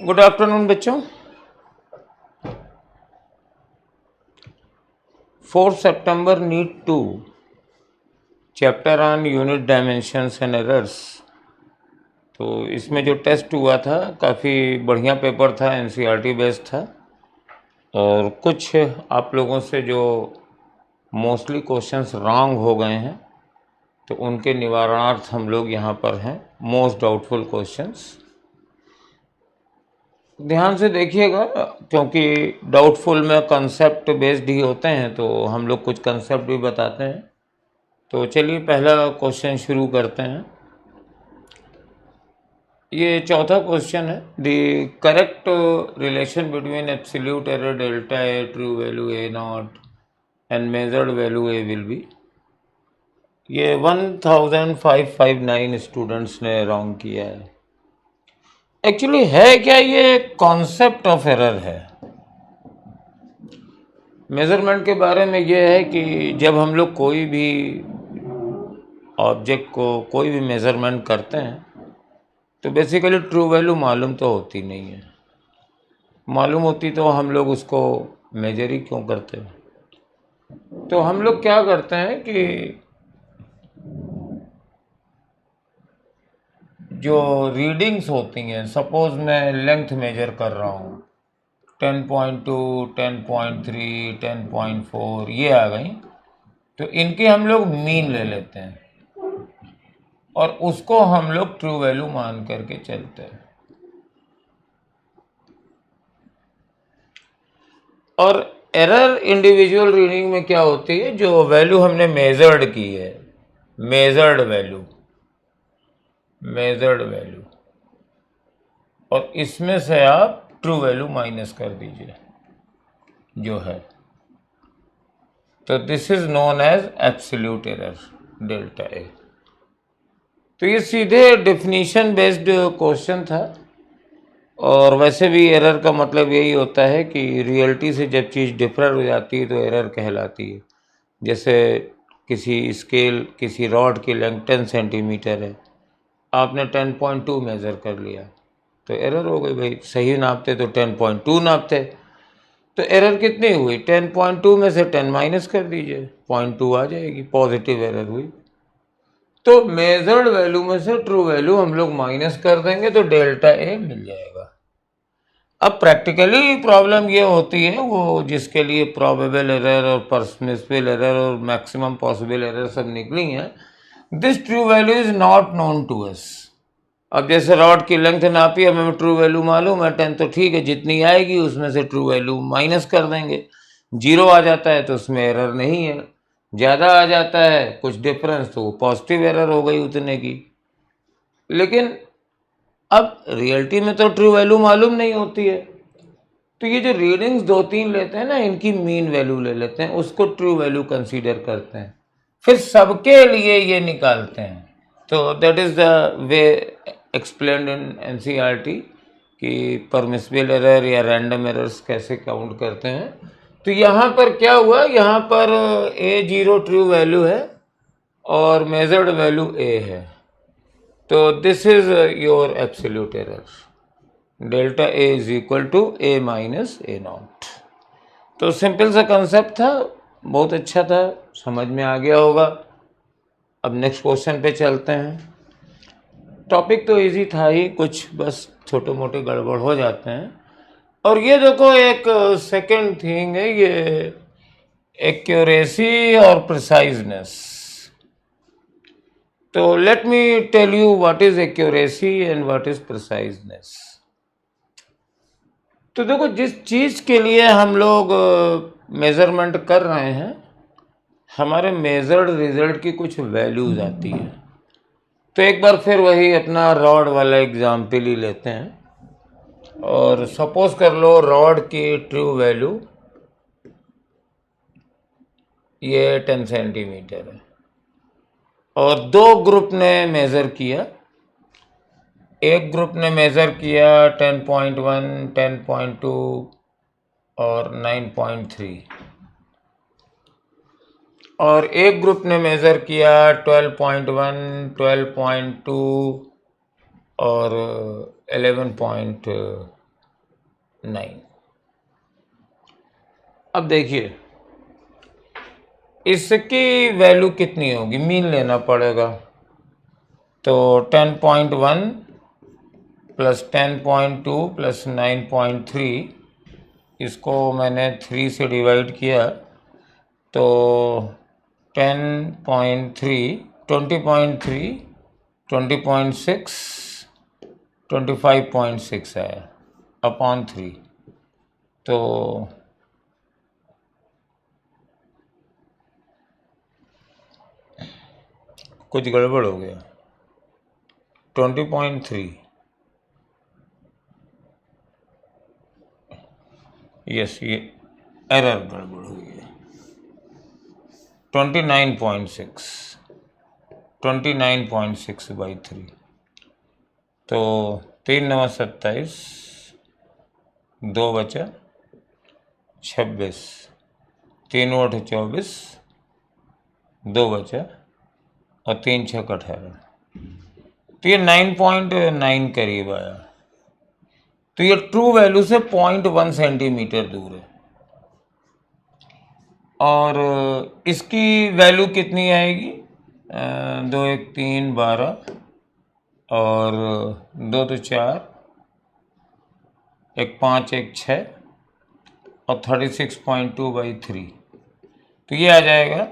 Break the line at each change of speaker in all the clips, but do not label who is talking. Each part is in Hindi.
गुड आफ्टरनून बच्चों। 4 सितंबर NEET 2 chapter on unit dimensions and errors. तो इसमें जो टेस्ट हुआ था काफ़ी बढ़िया पेपर था, एनसीईआरटी बेस्ड था और कुछ आप लोगों से जो मोस्टली क्वेश्चंस रॉन्ग हो गए हैं तो उनके निवारणार्थ हम लोग यहाँ पर हैं। मोस्ट डाउटफुल क्वेश्चंस ध्यान से देखिएगा, क्योंकि डाउटफुल में कंसेप्ट बेस्ड ही होते हैं तो हम लोग कुछ कंसेप्ट भी बताते हैं। तो चलिए पहला क्वेश्चन शुरू करते हैं। ये चौथा क्वेश्चन है। The correct relation between absolute error delta A, true value A not and measured value A will be. ये 1559 स्टूडेंट्स ने रॉन्ग किया है। एक्चुअली है क्या, ये कॉन्सेप्ट ऑफ एरर है। मेज़रमेंट के बारे में ये है कि जब हम लोग कोई भी ऑब्जेक्ट को कोई भी मेज़रमेंट करते हैं तो बेसिकली ट्रू वैल्यू मालूम तो होती नहीं है। मालूम होती तो हम लोग उसको मेजर ही क्यों करते हैं। तो हम लोग क्या करते हैं कि जो रीडिंग्स होती हैं, सपोज मैं लेंथ मेजर कर रहा हूँ 10.2, 10.3, 10.4 ये आ गई, तो इनके हम लोग मीन ले लेते हैं और उसको हम लोग ट्रू वैल्यू मान करके चलते हैं। और एरर इंडिविजुअल रीडिंग में क्या होती है, जो वैल्यू हमने मेजर्ड की है, मेजर्ड वैल्यू, मेजर्ड वैल्यू, और इसमें से आप ट्रू वैल्यू माइनस कर दीजिए जो है, तो this is known as absolute error delta a. तो ये सीधे डेफिनेशन बेस्ड क्वेश्चन था और वैसे भी एरर का मतलब यही होता है कि रियलिटी से जब चीज़ डिफर हो जाती है तो एरर कहलाती है। जैसे किसी स्केल, किसी रॉड की लेंथ 10 सेंटीमीटर है, आपने 10.2 मेज़र कर लिया तो एरर हो गई। भाई सही नापते तो 10.2 नापते, तो एरर कितनी हुई, 10.2 में से 10 माइनस कर दीजिए, 0.2 आ जाएगी, पॉजिटिव एरर हुई। तो मेजर्ड वैल्यू में से ट्रू वैल्यू हम लोग माइनस कर देंगे तो डेल्टा ए मिल जाएगा। अब प्रैक्टिकली प्रॉब्लम ये होती है, वो जिसके लिए प्रोबेबल एरर और परमिसिबल एरर और मैक्सिमम पॉसिबल एरर सब निकली हैं, this true value is not known to us. अब जैसे रॉड की लेंथ नापी, हमें ट्रू वैल्यू मालूम है 10, तो ठीक है, जितनी आएगी उसमें से ट्रू वैल्यू माइनस कर देंगे। 0 आ जाता है तो उसमें एरर नहीं है, ज़्यादा आ जाता है कुछ डिफरेंस तो वो पॉजिटिव एरर हो गई उतने की। लेकिन अब रियलिटी में तो ट्रू वैल्यू मालूम नहीं होती है, तो ये जो रीडिंग्स 2-3 लेते हैं ना, इनकी मीन वैल्यू ले लेते हैं, उसको ट्रू वैल्यू कंसीडर करते हैं, फिर सबके लिए ये निकालते हैं। तो that is the way explained in NCERT कि परमिसिबल एरर या रैंडम एरर्स कैसे काउंट करते हैं। तो यहाँ पर क्या हुआ, यहाँ पर A0 ट्रू वैल्यू है और मेजर्ड वैल्यू A है, तो this is your absolute error, delta A is equal to A minus A naught. तो सिंपल सा कंसेप्ट था, बहुत अच्छा था, समझ में आ गया होगा। अब नेक्स्ट क्वेश्चन पे चलते हैं। टॉपिक तो इजी था ही, कुछ बस छोटे मोटे गड़बड़ हो जाते हैं। और ये देखो एक सेकंड थिंग है, ये एक्यूरेसी और प्रिसाइजनेस। तो let me tell you what is accuracy and what is preciseness. तो देखो, जिस चीज़ के लिए हम लोग मेज़रमेंट कर रहे हैं, हमारे मेजर्ड रिजल्ट की कुछ वैल्यूज़ आती है। तो एक बार फिर वही अपना रॉड वाला एग्जाम्पल ही लेते हैं और सपोज कर लो रॉड की ट्रू वैल्यू ये 10 सेंटीमीटर है और दो ग्रुप ने मेज़र किया। एक ग्रुप ने मेज़र किया 10.1, 10.2 और 9.3 और एक ग्रुप ने मेज़र किया 12.1, 12.2 और 11.3। 9। अब देखिए इसकी वैल्यू कितनी होगी, मीन लेना पड़ेगा। तो 10.1 प्लस 10.2 प्लस 9.3, इसको मैंने 3 से डिवाइड किया तो 10.3 20.3 20.6 25.6 आया अपॉन 3। तो कुछ गड़बड़ हो गया। 20.3, यस ये एरर गड़बड़ हो गई है। 29.6 बाई 3। तो 3 9 27, 2 बचा 26, 3 8 24, 2 बचा और 3 6 18। तो ये 9.9 करीब आया। तो ये ट्रू वैल्यू से 0.1 सेंटीमीटर दूर है। और इसकी वैल्यू कितनी आएगी, 2 1 3 12 और 2 2 4, 1 5 1 6 और 36.2 बाई 3। तो ये आ जाएगा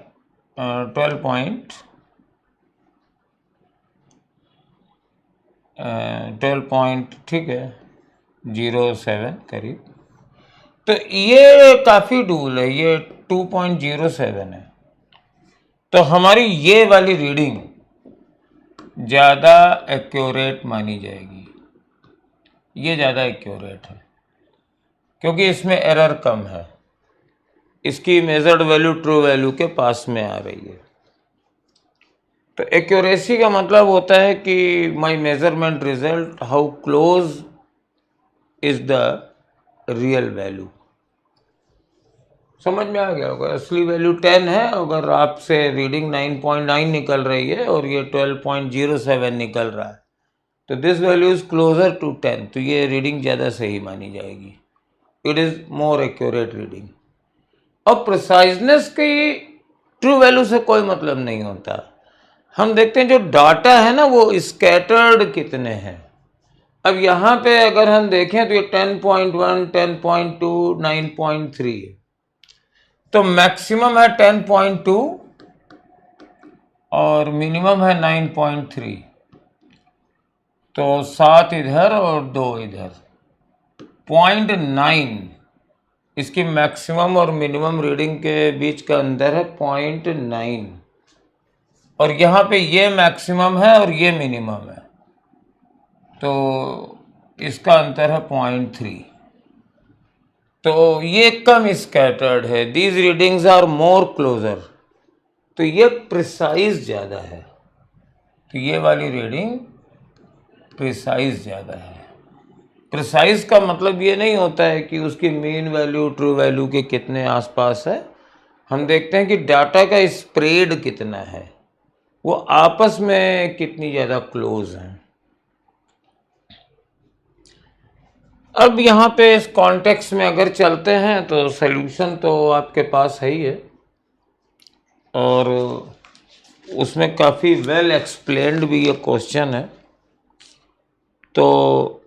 12 ठीक है 07 करीब। तो ये काफ़ी दूर है, ये 2.07 है। तो हमारी ये वाली रीडिंग ज़्यादा एक्यूरेट मानी जाएगी, ये ज़्यादा एक्यूरेट है क्योंकि इसमें एरर कम है, इसकी मेजर्ड वैल्यू ट्रू वैल्यू के पास में आ रही है। तो एक्यूरेसी का मतलब होता है कि my measurement result how close is the real value. समझ में आ गया होगा। असली वैल्यू 10 है, अगर आपसे रीडिंग 9.9 निकल रही है और ये 12.07 निकल रहा है तो this value is closer to 10, तो ये रीडिंग ज़्यादा सही मानी जाएगी। It is more accurate reading. और प्रिसाइजनेस की ट्रू वैल्यू से कोई मतलब नहीं होता। हम देखते हैं जो डाटा है ना वो स्कैटर्ड कितने हैं। अब यहाँ पे अगर हम देखें तो ये 10.1 10.2 9.3 है, तो मैक्सिमम है 10.2 और मिनिमम है 9.3। तो 7 इधर और 2 इधर, 0.9 इसकी मैक्सिमम और मिनिमम रीडिंग के बीच का अंतर है 0.9। और यहाँ पे ये मैक्सिमम है और ये मिनिमम है, तो इसका अंतर है 0.3। तो ये कम स्कैटर्ड है। These readings are more closer, तो ये प्रिसाइज ज़्यादा है। तो ये वाली रीडिंग प्रिसाइज ज़्यादा है। प्रिसाइज का मतलब ये नहीं होता है कि उसकी मीन वैल्यू ट्रू वैल्यू के कितने आसपास है। हम देखते हैं कि डाटा का स्प्रेड कितना है, वो आपस में कितनी ज़्यादा क्लोज हैं। अब यहाँ पे इस कॉन्टेक्स्ट में अगर चलते हैं तो सल्यूशन तो आपके पास है ही है और उसमें काफ़ी वेल एक्सप्लेन्ड भी ये क्वेश्चन है। तो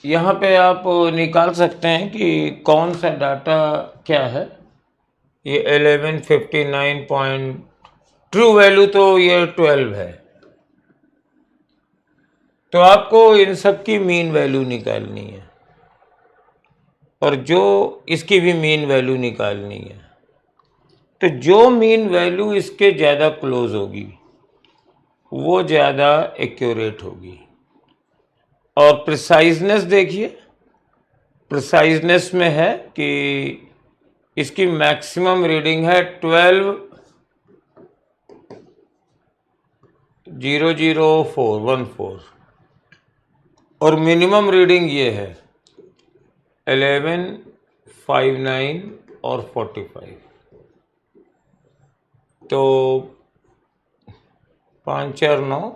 यहाँ पे आप निकाल सकते हैं कि कौन सा डाटा क्या है। ये 1159 पॉइंट ट्रू वैल्यू तो ये 12 है, तो आपको इन सब की मीन वैल्यू निकालनी है और जो इसकी भी मीन वैल्यू निकालनी है। तो जो मीन वैल्यू इसके ज़्यादा क्लोज होगी वो ज़्यादा एक्यूरेट होगी। और प्रिसाइजनेस देखिए, प्रिसाइजनेस में है कि इसकी मैक्सिमम रीडिंग है 12.00414 और मिनिमम रीडिंग ये है 11, 59 और 45। तो 5 4 9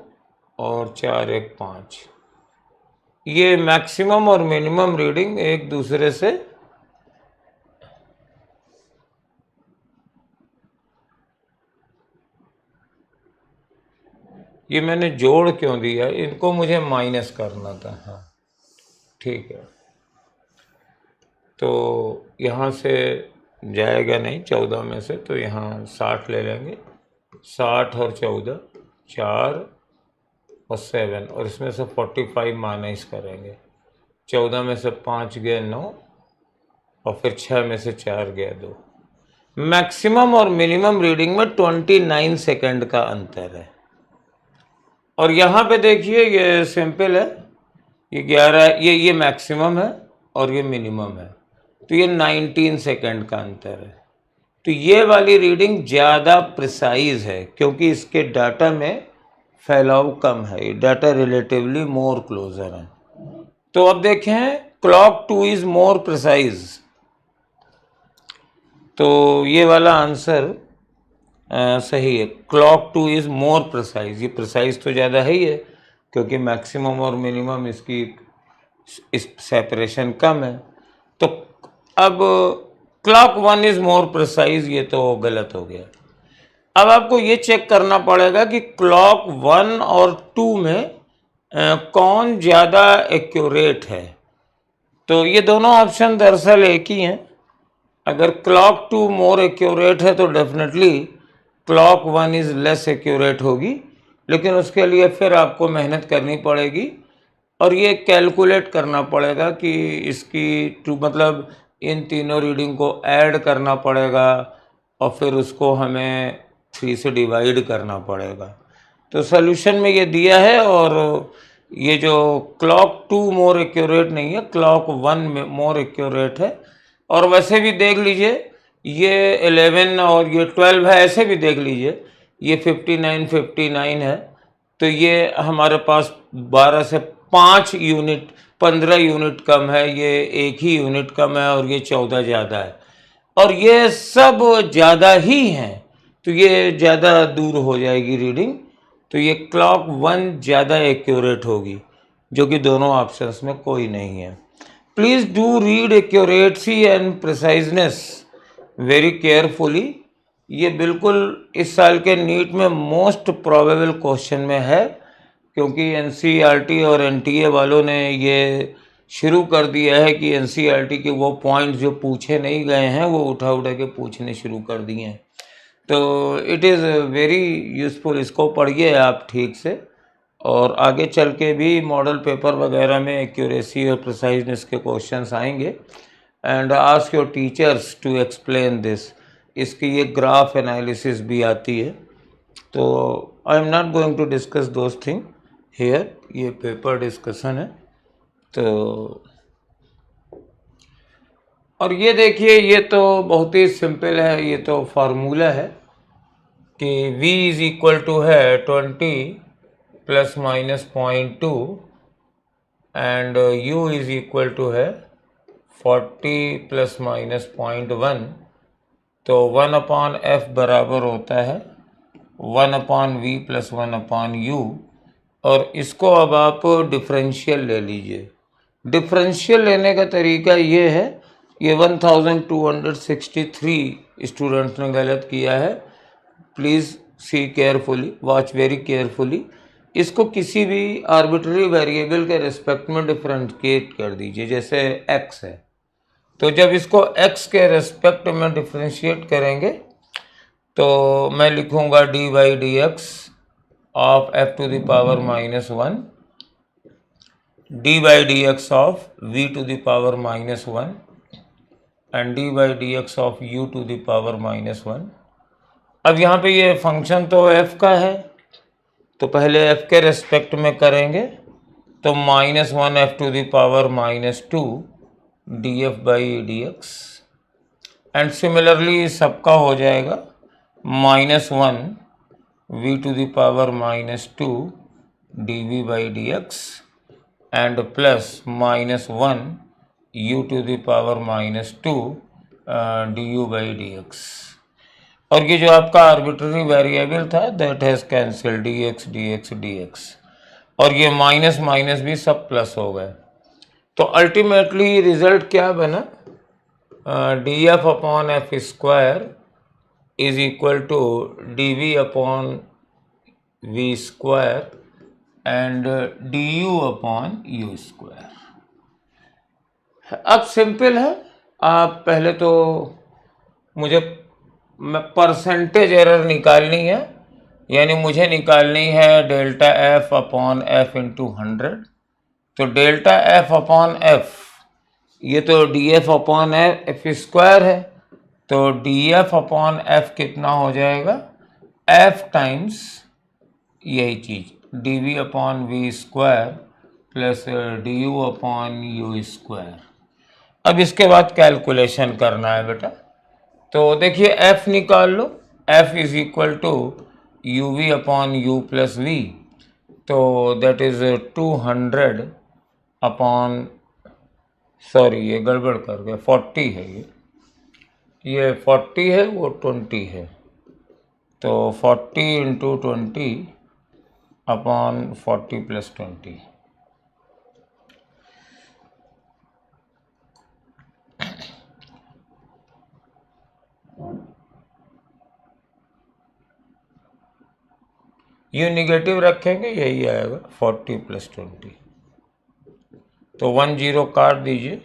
और 4 1 5, ये मैक्सिमम और मिनिमम रीडिंग एक दूसरे से ये मैंने जोड़ क्यों दिया, इनको मुझे माइनस करना था। हाँ ठीक है, तो यहाँ से जाएगा नहीं 14 में से, तो यहाँ 60 ले लेंगे। 60 और 14 4 और 7, और इसमें से 45 माइनस करेंगे। 14 में से 5 गए 9, और फिर 6 में से 4 गया 2। मैक्सिमम और मिनिमम रीडिंग में 29 सेकंड का अंतर है। और यहाँ पे देखिए ये सिंपल है, ये 11, ये मैक्सिमम है और ये मिनिमम है, तो ये 19 सेकंड का अंतर है। तो ये वाली रीडिंग ज़्यादा प्रिसाइज है क्योंकि इसके डाटा में फैलाव कम है, ये डाटा रिलेटिवली मोर क्लोजर है। तो अब देखें क्लॉक 2 इज मोर प्रिसाइज, तो ये वाला आंसर सही है। क्लॉक 2 इज मोर प्रिसाइज, ये प्रिसाइज तो ज़्यादा है ही है क्योंकि मैक्सिमम और मिनिमम इसकी इस सेपरेशन कम है। तो अब क्लॉक 1 इज मोर प्रिसाइज, ये तो गलत हो गया। अब आपको ये चेक करना पड़ेगा कि क्लॉक 1 और 2 में कौन ज़्यादा एक्यूरेट है। तो ये दोनों ऑप्शन दरअसल एक ही हैं। अगर क्लॉक 2 मोर एक्यूरेट है तो definitely clock 1 is less accurate होगी, लेकिन उसके लिए फिर आपको मेहनत करनी पड़ेगी और ये कैलकुलेट करना पड़ेगा कि इसकी मतलब इन तीनों रीडिंग को ऐड करना पड़ेगा और फिर उसको हमें 3 से डिवाइड करना पड़ेगा। तो सॉल्यूशन में ये दिया है, और ये जो क्लॉक 2 मोर एक्यूरेट नहीं है, क्लॉक 1 में मोर एक्यूरेट है। और वैसे भी देख लीजिए ये 11 और ये 12 है, ऐसे भी देख लीजिए ये 59 है, तो ये हमारे पास 12 से 5 यूनिट 15 यूनिट कम है, ये 1 ही यूनिट कम है, और ये 14 ज़्यादा है, और ये सब ज़्यादा ही हैं, तो ये ज़्यादा दूर हो जाएगी रीडिंग। तो ये क्लॉक 1 ज़्यादा एक्यूरेट होगी, जो कि दोनों ऑप्शंस में कोई नहीं है। Please do read accuracy and preciseness very carefully. ये बिल्कुल इस साल के नीट में मोस्ट प्रोबेबल क्वेश्चन में है, क्योंकि एनसीईआरटी और एनटीए वालों ने ये शुरू कर दिया है कि एनसीईआरटी के वो पॉइंट्स जो पूछे नहीं गए हैं वो उठा उठा के पूछने शुरू कर दिए हैं। तो इट इज़ वेरी यूज़फुल, इसको पढ़िए आप ठीक से, और आगे चल के भी मॉडल पेपर वगैरह में एक्यूरेसी और प्रिसाइजनेस के क्वेश्चंस आएंगे। And ask your teachers to explain this, इसकी ये ग्राफ एनालिसिस भी आती है। तो I am not going to discuss those thing here, ये पेपर डिस्कशन है। तो और ये देखिए ये तो बहुत ही सिंपल है, ये तो फार्मूला है कि v इज इक्वल टू है 20 plus minus 0.2 and u is equal to है 40 प्लस माइनस 0.1। तो 1/f बराबर होता है 1/v प्लस 1/u, और इसको अब आप डिफरेंशियल ले लीजिए। डिफरेंशियल लेने का तरीका ये है, ये 1263 स्टूडेंट्स ने गलत किया है, please see carefully, watch very carefully. इसको किसी भी आर्बिट्ररी वेरिएबल के रिस्पेक्ट में डिफरेंशिएट कर दीजिए, जैसे x है, तो जब इसको x के रिस्पेक्ट में डिफरेंशिएट करेंगे तो मैं लिखूँगा d/dx of f to the power -1 d/dx of v to the power -1 and d/dx of u to the power -1। अब यहाँ पे ये फंक्शन तो f का है, तो पहले f के रेस्पेक्ट में करेंगे, तो -1f to the power -2 df/dx, and similarly सबका हो जाएगा -1 v to the power -2 dv/dx, and plus -1 u to the power -2 du/dx। और ये जो आपका आर्बिट्ररी वेरिएबल था that has cancel dx dx dx, और ये माइनस माइनस भी सब प्लस हो गए। तो अल्टीमेटली रिजल्ट क्या बना, df upon F square is equal to dv upon v square and du upon u square. अब सिंपल है, आप पहले तो मुझे परसेंटेज एरर निकालनी है, यानी मुझे निकालनी है delta F upon F into 100। तो डेल्टा एफ अपॉन एफ, ये तो D F upon F square है, तो डी एफ अपॉन एफ कितना हो जाएगा, एफ टाइम्स यही चीज़ d v upon v square plus d u upon u square. अब इसके बाद कैलकुलेशन करना है बेटा। तो देखिए f निकाल लो, f is equal to U V upon U plus V, तो दैट इज 200 अपॉन, सॉरी ये गड़बड़ कर गया, 40 है ये 40 है, वो 20 है, तो 40 इंटू 20 अपॉन 40 प्लस 20। ये निगेटिव रखेंगे यही आएगा 40 प्लस 20, तो 1 0 काट दीजिए,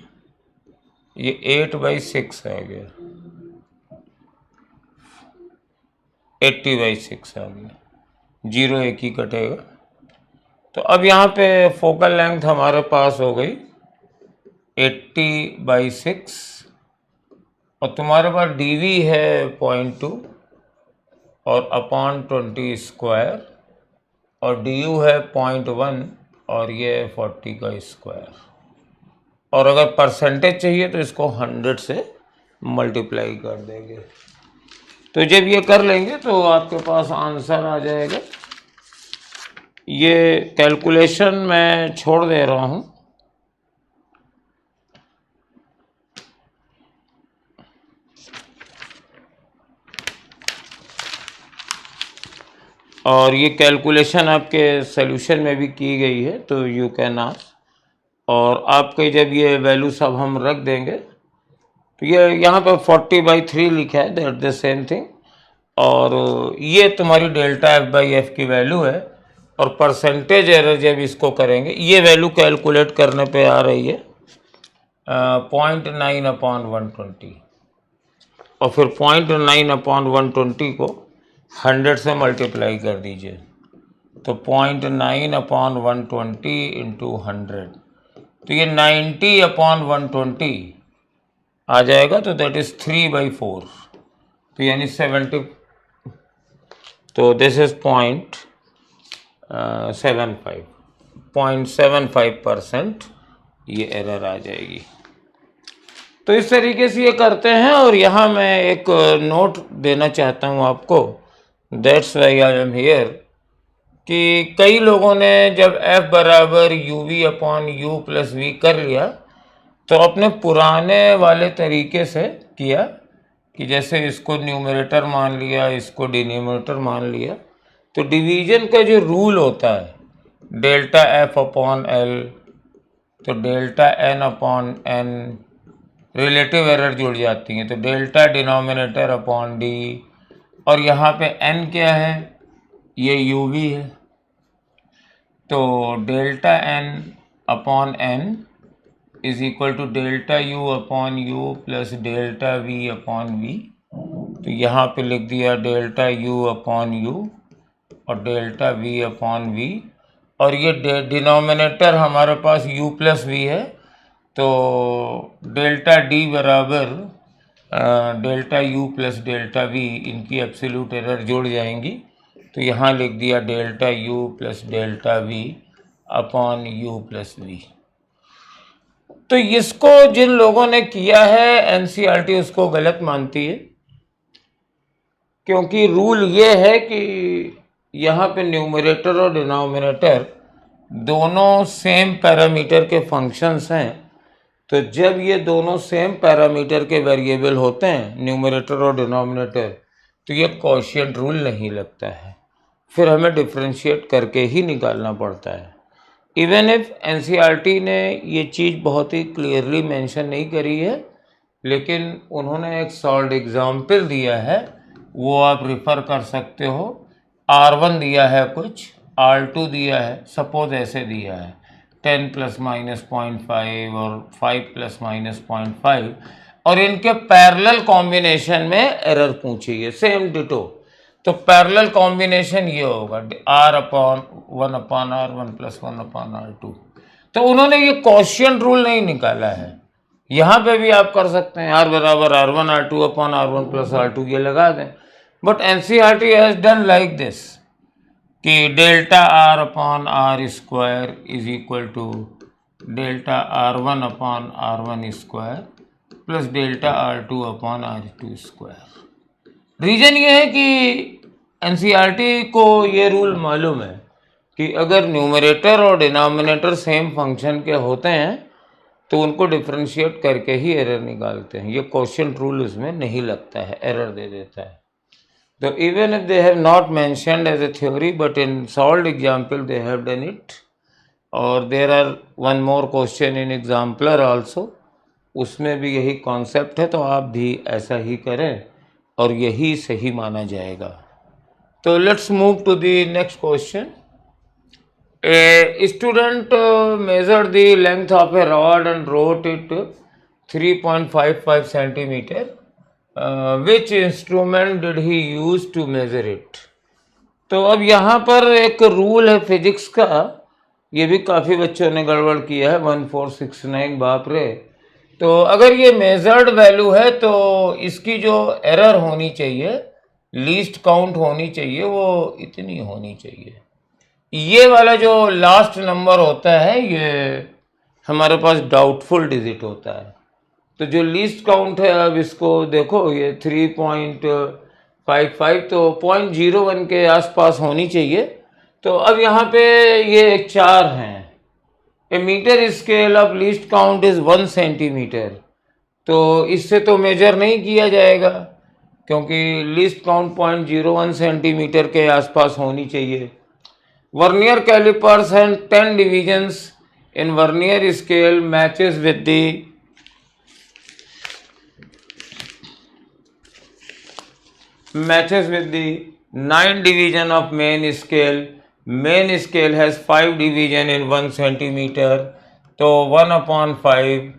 ये 8/6 आ गया, 80/6 आ गया, 0 एक ही कटेगा। तो अब यहाँ पे फोकल लेंथ हमारे पास हो गई 80/6, और तुम्हारे पास dv है 0.2 और अपॉन 20 स्क्वायर, और du है 0.1 और ये 40 का स्क्वायर। और अगर परसेंटेज चाहिए तो इसको 100 से मल्टीप्लाई कर देंगे। तो जब ये कर लेंगे तो आपके पास आंसर आ जाएगा। ये कैलकुलेशन मैं छोड़ दे रहा हूँ। और ये कैलकुलेशन आपके सॉल्यूशन में भी की गई है, तो यू कैन आस्क। और आपके जब ये वैल्यू सब हम रख देंगे तो ये यहाँ पर 40/3 लिखा है, दैट द सेम थिंग। और ये तुम्हारी डेल्टा एफ बाई एफ की वैल्यू है। और परसेंटेज एरर जब इसको करेंगे, ये वैल्यू कैलकुलेट करने पे आ रही है 0.9/120, और फिर 0.9/120 को 100 से मल्टीप्लाई कर दीजिए, तो 0.9/120 इंटू 100, तो ये 90/120 आ जाएगा, तो दैट इज 3/4, तो यानी 70, तो दिस इज 0.75% ये एरर आ जाएगी। तो इस तरीके से ये करते हैं। और यहाँ मैं एक नोट देना चाहता हूँ आपको, that's why I am here, कि कई लोगों ने जब f बराबर U V upon U plus V कर लिया तो अपने पुराने वाले तरीके से किया, कि जैसे इसको न्यूमरेटर मान लिया, इसको डिनोमिनेटर मान लिया। तो डिवीजन का जो रूल होता है डेल्टा एफ अपॉन एल, तो delta N upon N, relative error जुड़ जाती हैं, तो डेल्टा डिनोमिनेटर अपॉन डी, और यहाँ पे n क्या है, ये यू वी है, तो delta N upon N is equal to delta U upon U plus delta V upon V. तो यहाँ पे लिख दिया डेल्टा यू अपॉन यू और डेल्टा वी अपॉन वी, और ये डिनोमिनेटर हमारे पास u प्लस वी है, तो डेल्टा डी बराबर delta U plus delta V, इनकी एब्सोल्यूट एरर जुड़ जाएंगी। तो यहाँ लिख दिया delta U plus delta V upon U plus V. तो इसको जिन लोगों ने किया है एनसीईआरटी उसको गलत मानती है, क्योंकि रूल ये है कि यहाँ पे न्यूमरेटर और डिनोमिनेटर दोनों सेम पैरामीटर के फंक्शंस हैं, तो जब ये दोनों सेम पैरामीटर के वेरिएबल होते हैं, न्यूमरेटर और डिनोमिनेटर, तो ये कोशिएंट रूल नहीं लगता है, फिर हमें डिफरेंशिएट करके ही निकालना पड़ता है। इवन इफ एनसीईआरटी ने ये चीज़ बहुत ही क्लियरली मेंशन नहीं करी है, लेकिन उन्होंने एक सॉल्व एग्जाम्पल दिया है, वो आप रिफ़र कर सकते हो। R1 दिया है कुछ, R2 दिया है, सपोज ऐसे दिया है 10 ± 0.5 और 5 ± 0.5, और इनके पैरेलल कॉम्बिनेशन में एरर पूछी है, सेम डिटो। तो पैरेलल कॉम्बिनेशन ये होगा R/1/R1 + 1/R2। तो उन्होंने ये कोशिएंट रूल नहीं निकाला है। यहाँ पे भी आप कर सकते हैं R = R1 R2/R1 + R2 ये लगा दें, but NCERT has done like this कि ΔR/R² = ΔR1/R1² + ΔR2/R2²। रीज़न ये है कि एनसीईआरटी को ये रूल मालूम है कि अगर न्यूमरेटर और डिनोमिनेटर सेम फंक्शन के होते हैं तो उनको डिफरेंशिएट करके ही एरर निकालते हैं। ये कोशिएंट रूल उसमें नहीं लगता है, एरर दे देता है। So even if they have not mentioned as a theory, but in solved example they have done it. और there are one more question in exemplar also, उसमें भी यही कॉन्सेप्ट है, तो आप भी ऐसा ही करें और यही सही माना जाएगा। तो let's move to the next question. A student measured the length of a rod and wrote it 3.55 centimeter. Which instrument did he use to measure it? तो अब यहाँ पर एक रूल है फिजिक्स का, ये भी काफ़ी बच्चों ने गड़बड़ किया है, 1469, बाप रे। तो अगर ये मेजर्ड वैल्यू है तो इसकी जो एरर होनी चाहिए, लीस्ट काउंट होनी चाहिए, वो इतनी होनी चाहिए। ये वाला जो लास्ट नंबर होता है ये हमारे पास डाउटफुल डिजिट होता है। तो जो लीस्ट काउंट है, अब इसको देखो, ये 3.55 तो 0.01 के आसपास होनी चाहिए। तो अब यहाँ पे ये 4 हैं। A metre scale of least count is 1 centimetre, तो इससे तो मेजर नहीं किया जाएगा क्योंकि लीस्ट काउंट 0.01 सेंटीमीटर के आसपास होनी चाहिए। Vernier callipers and 10 divisions in vernier scale matches with the matches with the 9 division of main scale. Main scale has 5 division in 1 centimeter, तो 1/5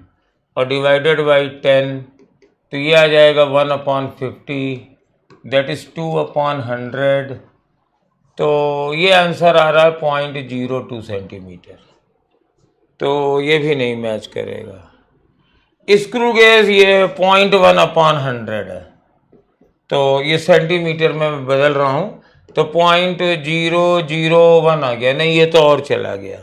और डिवाइडेड बाई 10, तो ये आ जाएगा 1/50, दैट इज 2/100। तो ये आंसर आ रहा है 0.02 सेंटीमीटर, तो ये भी नहीं मैच करेगा। स्क्रू गेज ये 0.1/100 है, तो ये सेंटीमीटर में मैं बदल रहा हूँ, तो 0.001 आ गया, नहीं ये तो और चला गया।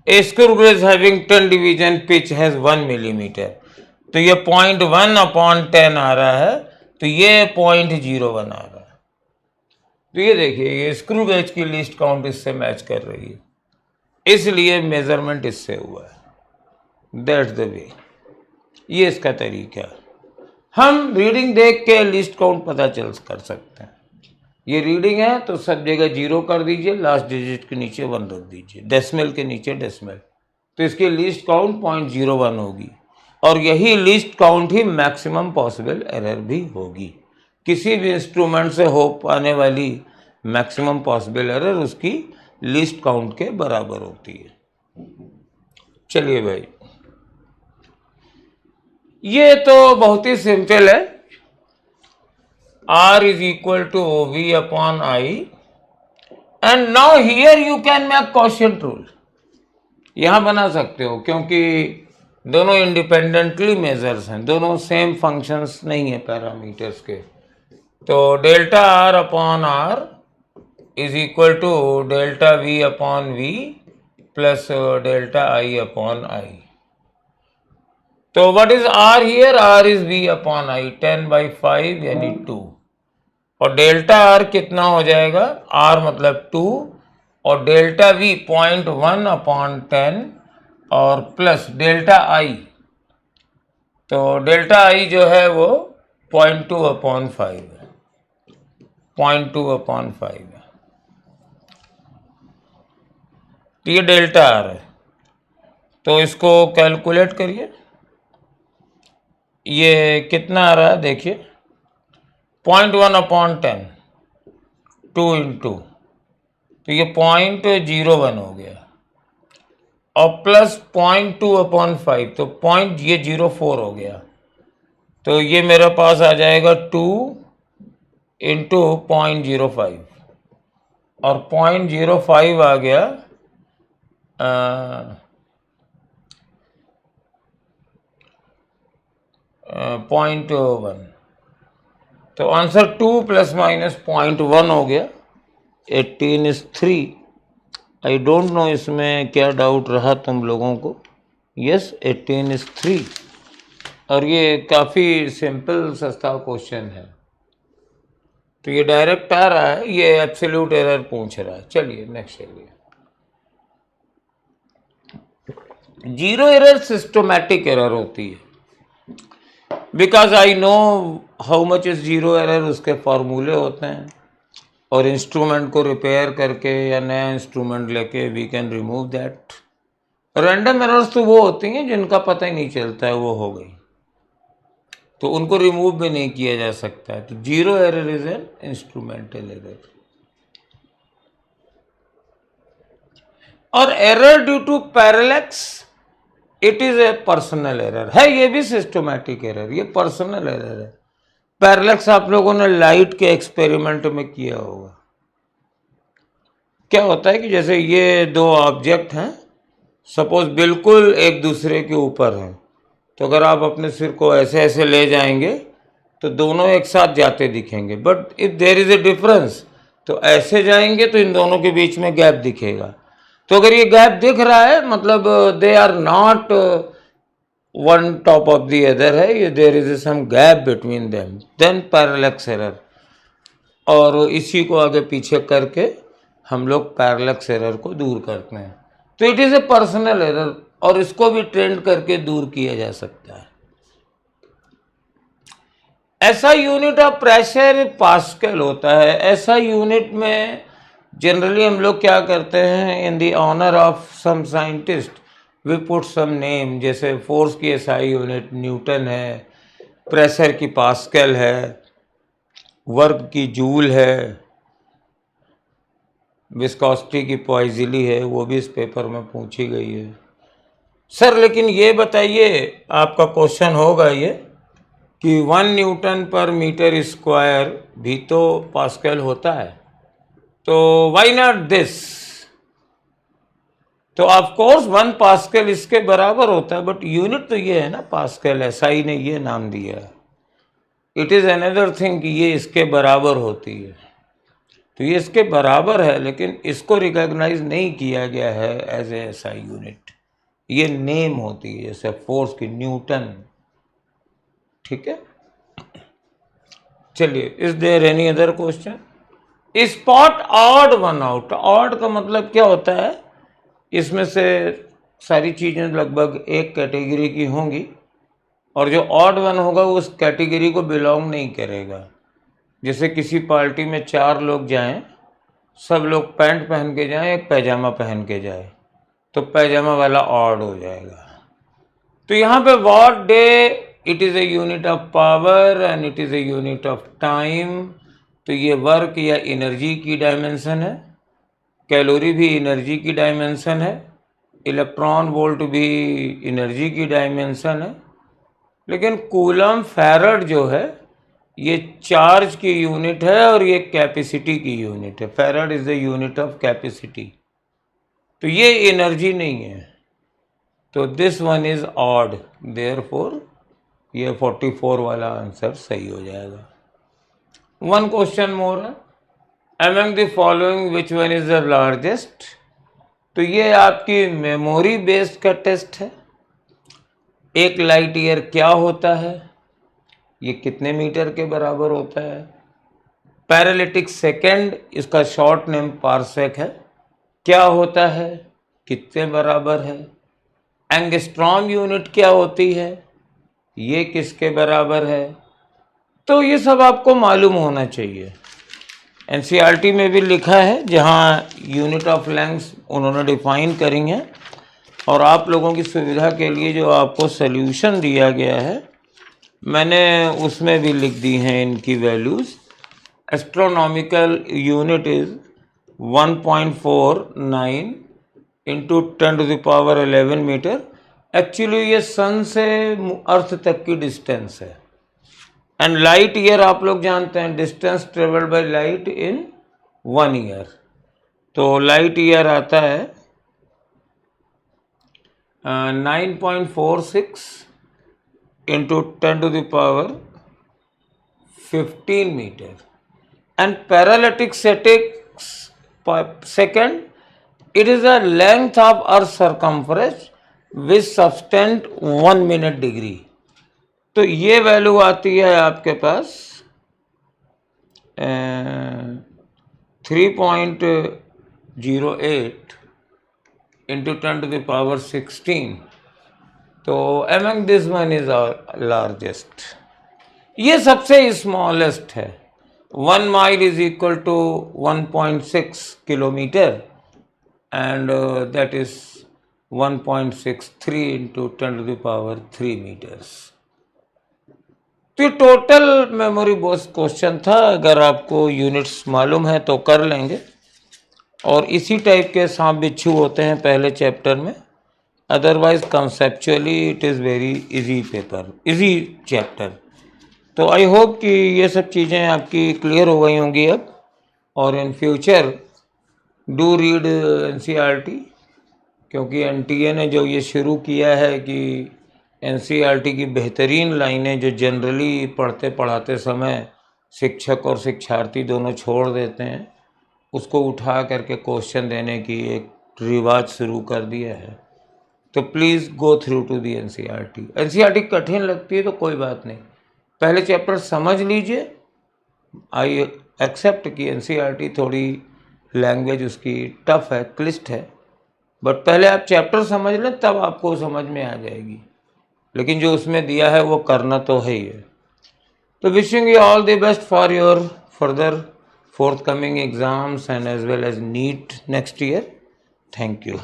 ए screw gauge having 10 division pitch has 1 millimetre, तो ये 0.1/10 आ रहा है, तो ये 0.01 आ रहा है। तो ये देखिए, ये स्क्रू गेज की लिस्ट काउंट इससे मैच कर रही है, इसलिए मेजरमेंट इससे हुआ है। दैट्स द वे, ये इसका तरीका है। हम रीडिंग देख के लिस्ट काउंट पता चल कर सकते हैं। ये रीडिंग है तो सब जगह 0 कर दीजिए, लास्ट डिजिट के नीचे 1 रख दीजिए, डेसिमल के नीचे डेसिमल, तो इसकी लिस्ट काउंट 0.01 होगी, और यही लिस्ट काउंट ही मैक्सिमम पॉसिबल एरर भी होगी। किसी भी इंस्ट्रूमेंट से हो पाने वाली मैक्सिमम पॉसिबल एरर उसकी लिस्ट काउंट के बराबर होती है। चलिए भाई, ये तो बहुत ही सिंपल है। R is equal to V/I, and now here you can make quotient rule. यहाँ बना सकते हो क्योंकि दोनों इंडिपेंडेंटली मेजर्स हैं, दोनों सेम फंक्शंस नहीं है पैरामीटर्स के। तो ΔR/R is equal to ΔV/V plus ΔI/I. तो what is R here? R is V/I, 10/5 यानी 2, और डेल्टा R कितना हो जाएगा? R मतलब 2 और डेल्टा V 0.1/10 और प्लस डेल्टा I, तो डेल्टा I जो है वो 0.2/5 है, 0.2/5 है। तो ये डेल्टा R है, तो इसको कैलकुलेट करिए। ये कितना आ रहा है देखिए, 0.1/10 2 इंटू, तो ये 0.01 हो गया, और प्लस 0.2/5, तो ये 0.04 हो गया। तो ये मेरे पास आ जाएगा 2 इंटू 0.05, और 0.05 आ गया 0.1। तो आंसर 2 + -0.1 हो गया। 18 is 3। आई डोंट नो इसमें क्या डाउट रहा तुम लोगों को। यस, 18 is 3, और ये काफ़ी सिंपल सस्ता क्वेश्चन है। तो ये डायरेक्ट आ रहा है, ये एब्सोल्यूट एरर पूछ रहा है। चलिए नेक्स्ट चलिए। जीरो एरर सिस्टमैटिक एरर होती है, because I know how much is zero error, उसके फॉर्मूले होते हैं, और इंस्ट्रूमेंट को रिपेयर करके या नया इंस्ट्रूमेंट लेके we can remove that. Random errors तो वो होती हैं जिनका पता ही नहीं चलता है वो हो गई, तो उनको रिमूव भी नहीं किया जा सकता है। तो zero error is an instrumental error. और error due to parallax, it is a personal error है। ये भी सिस्टमैटिक एरर, ये पर्सनल एरर है। पैरेलैक्स आप लोगों ने लाइट के एक्सपेरिमेंट में किया होगा। क्या होता है कि जैसे ये दो ऑब्जेक्ट हैं, सपोज बिल्कुल एक दूसरे के ऊपर हैं, तो अगर आप अपने सिर को ऐसे ऐसे ले जाएंगे तो दोनों एक साथ जाते दिखेंगे, but if there is a difference, तो ऐसे जाएंगे तो इन दोनों के बीच में गैप दिखेगा। तो अगर ये गैप दिख रहा है, मतलब they are not one top of the other है, ये there is some gap between them, then parallax error. और इसी को आगे पीछे करके हम लोग पैरेलैक्स एरर को दूर करते हैं। तो it is a personal error, और इसको भी ट्रेंड करके दूर किया जा सकता है। ऐसा यूनिट ऑफ प्रेशर पास्कल होता है। ऐसा यूनिट में जनरली हम लोग क्या करते हैं, in the honour of some scientist we put some name, जैसे फोर्स की एसआई यूनिट न्यूटन है, प्रेशर की पास्कल है, वर्क की जूल है, विस्कोसिटी की पॉइजली है, वो भी इस पेपर में पूछी गई है। सर लेकिन ये बताइए, आपका क्वेश्चन होगा ये कि 1 न्यूटन पर मीटर स्क्वायर भी तो पास्कल होता है, तो व्हाई नॉट दिस? तो ऑफ कोर्स 1 पास्कल इसके बराबर होता है, बट यूनिट तो ये है ना पास्कल, एसआई ने ये नाम दिया है। इट इज अनदर थिंग कि ये इसके बराबर होती है, तो ये इसके बराबर है, लेकिन इसको रिकॉग्नाइज नहीं किया गया है एज ए एसआई यूनिट। ये नेम होती है, जैसे फोर्स की न्यूटन। ठीक है, चलिए, is there any other question? Spot odd one out. Odd का मतलब क्या होता है, इसमें से सारी चीज़ें लगभग एक कैटेगरी की होंगी, और जो ऑड वन होगा वो उस कैटेगरी को बिलोंग नहीं करेगा। जैसे किसी पार्टी में 4 लोग जाएं, सब लोग पैंट पहन के जाएं, एक पैजामा पहन के जाए, तो पैजामा वाला ऑड हो जाएगा। तो यहाँ पे what day, it is a unit of power and it is a unit of time. तो ये वर्क या एनर्जी की डायमेंशन है, कैलोरी भी एनर्जी की डायमेंशन है, इलेक्ट्रॉन वोल्ट भी एनर्जी की डायमेंशन है, लेकिन कूलम फैराड जो है ये चार्ज की यूनिट है और ये कैपेसिटी की यूनिट है। Farad is the unit of capacity, तो ये एनर्जी नहीं है। तो this one is odd, therefore ये 44 वाला आंसर सही हो जाएगा। वन क्वेश्चन मोर है, among the following which one is the largest. तो ये आपकी मेमोरी बेस्ड का टेस्ट है। 1 लाइट ईयर क्या होता है, ये कितने मीटर के बराबर होता है। पैरालिटिक सेकेंड, इसका शॉर्ट नेम पारसेक है। क्या होता है, कितने बराबर है, एंगस्ट्रॉम यूनिट क्या होती है, ये किसके बराबर है, तो ये सब आपको मालूम होना चाहिए। एनसीईआरटी में भी लिखा है, जहाँ यूनिट ऑफ लेंथ उन्होंने डिफाइन करी हैं, और आप लोगों की सुविधा के लिए जो आपको सॉल्यूशन दिया गया है मैंने उसमें भी लिख दी हैं इनकी values. Astronomical unit is 1.49 into 10⁻11 metre. Actually ये सन से अर्थ तक की डिस्टेंस है। एंड लाइट ईयर आप लोग जानते हैं, distance travelled by light in 1 year. तो लाइट ईयर आता है 9.46 into 10⁻15 metre. And parallatic second, it is a length of Earth circumference which subtend 1 minute degree। तो ये वैल्यू आती है आपके पास 3.08 इंटू 10⁻16। तो among this one is largest, ये सबसे स्मॉलेस्ट है। 1 mile is equal to 1.6 kilometer and that is 1.63 into 10⁻3 meters। तो ये टोटल मेमोरी बॉक्स क्वेश्चन था। अगर आपको यूनिट्स मालूम है तो कर लेंगे, और इसी टाइप के सांप बिच्छू होते हैं पहले चैप्टर में। Otherwise conceptually it is very easy paper, easy chapter. तो आई होप कि ये सब चीज़ें आपकी क्लियर हो गई होंगी अब, और in future do read NCERT, क्योंकि एनटीए ने जो ये शुरू किया है कि एनसीईआरटी की बेहतरीन लाइनें जो जनरली पढ़ते पढ़ाते समय शिक्षक और शिक्षार्थी दोनों छोड़ देते हैं, उसको उठा करके क्वेश्चन देने की एक रिवाज शुरू कर दिया है। तो please go through to the NCERT. NCERT कठिन लगती है तो कोई बात नहीं, पहले चैप्टर समझ लीजिए। आई एक्सेप्ट कि एनसीईआरटी थोड़ी लैंग्वेज उसकी टफ है, क्लिष्ट है, बट पहले आप चैप्टर समझ लें तब आपको समझ में आ जाएगी। लेकिन जो उसमें दिया है वो करना तो है ही है। तो wishing you all the best for your further forthcoming exams and as well as NEET next year. Thank you.